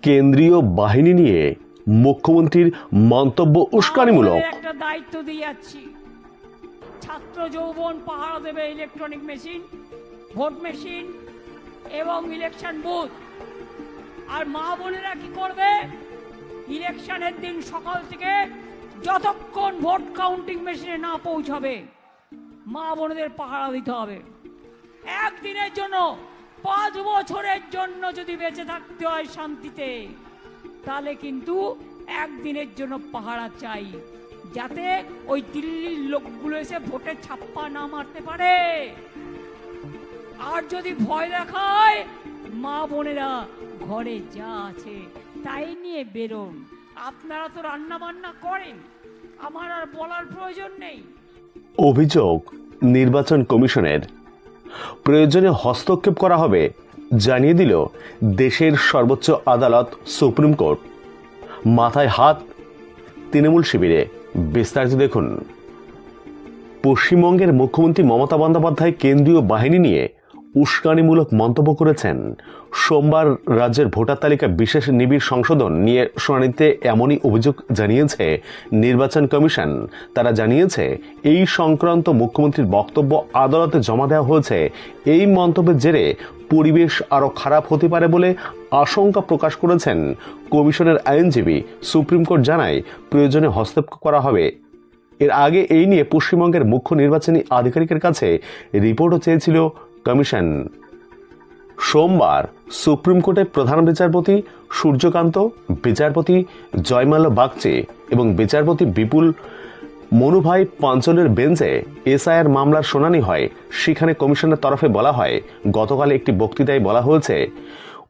কেন্দ্রীয় বাহিনী নিয়ে মুখ্যমন্ত্রীর মন্তব্য উস্কানিমূলক। একটা দায়িত্ব দিয়ে যাচ্ছি, ছাত্র যৌবন পাহারা দেবে ইলেকট্রনিক মেশিন, ভোট মেশিন এবং ইলেকশন বুথ। আর মা বোনেরা কি করবে? ইলেকশনের দিন সকাল থেকে যতক্ষণ ভোট কাউন্টিং মেশিনে না পৌঁছাবে মা বোনেদের পাহারা দিতে হবে। একদিনের জন্য 5 বছরের জন্য যদি বেঁচে থাকতে হয় শান্তিতে, তাহলে কিন্তু একদিনের জন্য পাহারা চাই, যাতে ওই দিল্লির লোকগুলো এসে ভোটে ছাপ্পা না মারতে পারে। আর যদি ভয় দেখায়, মা বোনেরা ঘরে যা আছে তাই নিয়ে বেরোন। আপনারা তো রান্না বান্না করেন, আমার আর বলার প্রয়োজন নেই। অভিযোগ নির্বাচন কমিশনের, প্রয়োজনে হস্তক্ষেপ করা হবে জানিয়ে দিল দেশের সর্বোচ্চ আদালত সুপ্রিম কোর্ট। মাথায় হাত তৃণমূল শিবিরে। বিস্তারিত দেখুন। পশ্চিমবঙ্গের মুখ্যমন্ত্রী মমতা বন্দ্যোপাধ্যায় কেন্দ্রীয় বাহিনী নিয়ে উস্কানিমূলক মন্তব্য করেছেন। সোমবার রাজ্যের ভোটার তালিকা বিশেষ নিবিড় সংশোধন নিয়ে শুনানিতে এমনই অভিযোগ জানিয়েছে নির্বাচন কমিশন। তারা জানিয়েছে, এই সংক্রান্ত মুখ্যমন্ত্রীর বক্তব্য আদালতে জমা দেওয়া হয়েছে। এই মন্তব্যের জেরে পরিবেশ আরও খারাপ হতে পারে বলে আশঙ্কা প্রকাশ করেছেন কমিশনের আইনজীবী। সুপ্রিম কোর্ট জানায়, প্রয়োজনে হস্তক্ষেপ করা হবে। এর আগে এই নিয়ে পশ্চিমবঙ্গের মুখ্য নির্বাচনী আধিকারিকের কাছে রিপোর্টও চেয়েছিল কমিশন। সোমবার সুপ্রিম কোর্টের প্রধান বিচারপতি সূর্যকান্ত, বিচারপতি জয়মাল্য বাগচি এবং বিচারপতি বিপুল মনুভাই পাঞ্চলের বেঞ্চে এসআইআর মামলার শুনানি হয়। সেখানে কমিশনের তরফে বলা হয়, গতকাল একটি বক্তৃতায় বলা হয়েছে,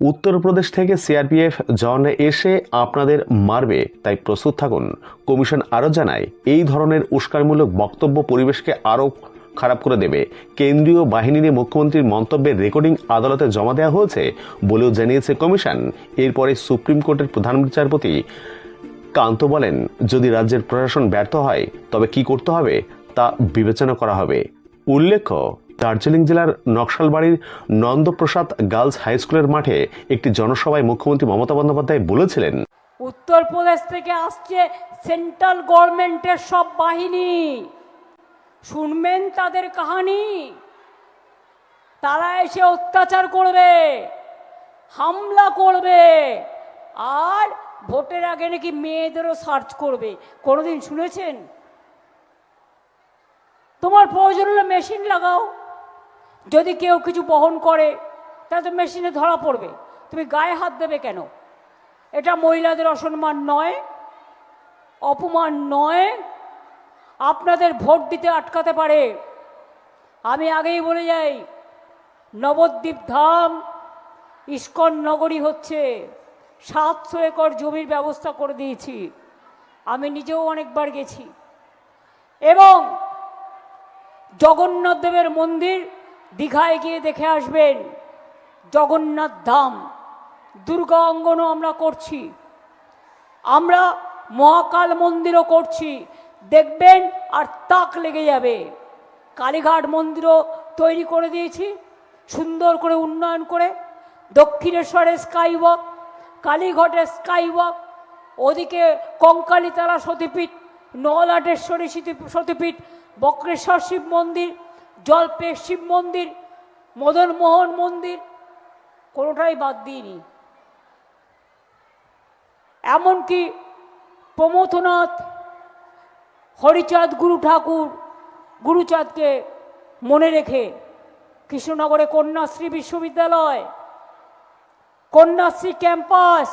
উত্তরপ্রদেশ থেকে সিআরপিএফ জওয়ানরা এসে আপনাদের মারবে, তাই প্রস্তুত থাকুন। কমিশন আরও জানায়, এই ধরনের উস্কানিমূলক বক্তব্য পরিবেশকে আরও খারাপ করে দেবে। কেন্দ্রীয় বাহিনী নিয়ে মুখ্যমন্ত্রীর মন্তব্যের রেকর্ডিং আদালতে জমা দেওয়া হয়েছে বলেও জানিয়েছে কমিশন। এরপরে সুপ্রিম কোর্টের প্রধান বিচারপতি কান্ত বলেন, যদি রাজ্যের প্রশাসন ব্যর্থ হয় তবে কি করতে হবে তা বিবেচনা করা হবে। উল্লেখ্য, দার্জিলিং জেলার নকশালবাড়ির নন্দপ্রসাদ গার্লস হাই স্কুলের মাঠে একটি জনসভায় মুখ্যমন্ত্রী মমতা বন্দ্যোপাধ্যায় বলেছিলেন, উত্তরপ্রদেশ থেকে আসছে সেন্ট্রাল গভর্নমেন্টের সব বাহিনী, শুনবেন তাদের কাহিনী। তারা এসে অত্যাচার করবে, হামলা করবে, আর ভোটের আগে নাকি মেয়েদেরও সার্চ করবে। কোনোদিন শুনেছেন? তোমার প্রয়োজন হলে মেশিন লাগাও। যদি কেউ কিছু বহন করে তাহলে তো মেশিনে ধরা পড়বে, তুমি গায়ে হাত দেবে কেন? এটা মহিলাদের অসম্মান নয়, অপমান নয়, আপনাদের ভোট দিতে আটকাতে পারে। আমি আগেই বলে যাই, নবদ্বীপ ধাম ইস্কন নগরী হচ্ছে, 700 একর জমির ব্যবস্থা করে দিয়েছি। আমি নিজেও অনেকবার গেছি। এবং জগন্নাথ দেবের মন্দির দীঘায় গিয়ে দেখে আসবেন, জগন্নাথ ধাম। দুর্গা অঙ্গনও আমরা করছি, আমরা মহাকাল মন্দিরও করছি, দেখবেন আর তাক লেগে যাবে। কালীঘাট মন্দিরও তৈরি করে দিয়েছি সুন্দর করে উন্নয়ন করে। দক্ষিণেশ্বরের স্কাই ওয়াক, কালীঘাটের স্কাই ওয়াক, ওদিকে কঙ্কালীতলা সতীপীঠ, নলাটেশ্বরী সতীপীঠ, বক্রেশ্বর শিব মন্দির, জলপেশ শিব মন্দির, মদনমোহন মন্দির, কোনোটাই বাদ দিইনি। এমনকি প্রমথনাথ হরিচাঁদ গুরুচাঁদকে মনে রেখে কৃষ্ণনগরে কন্যাশ্রী বিশ্ববিদ্যালয়, কন্যাশ্রী ক্যাম্পাস,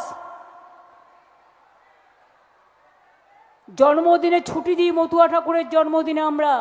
জন্মদিনে ছুটি দিই। মতুয়া ঠাকুরের জন্মদিনে আমরা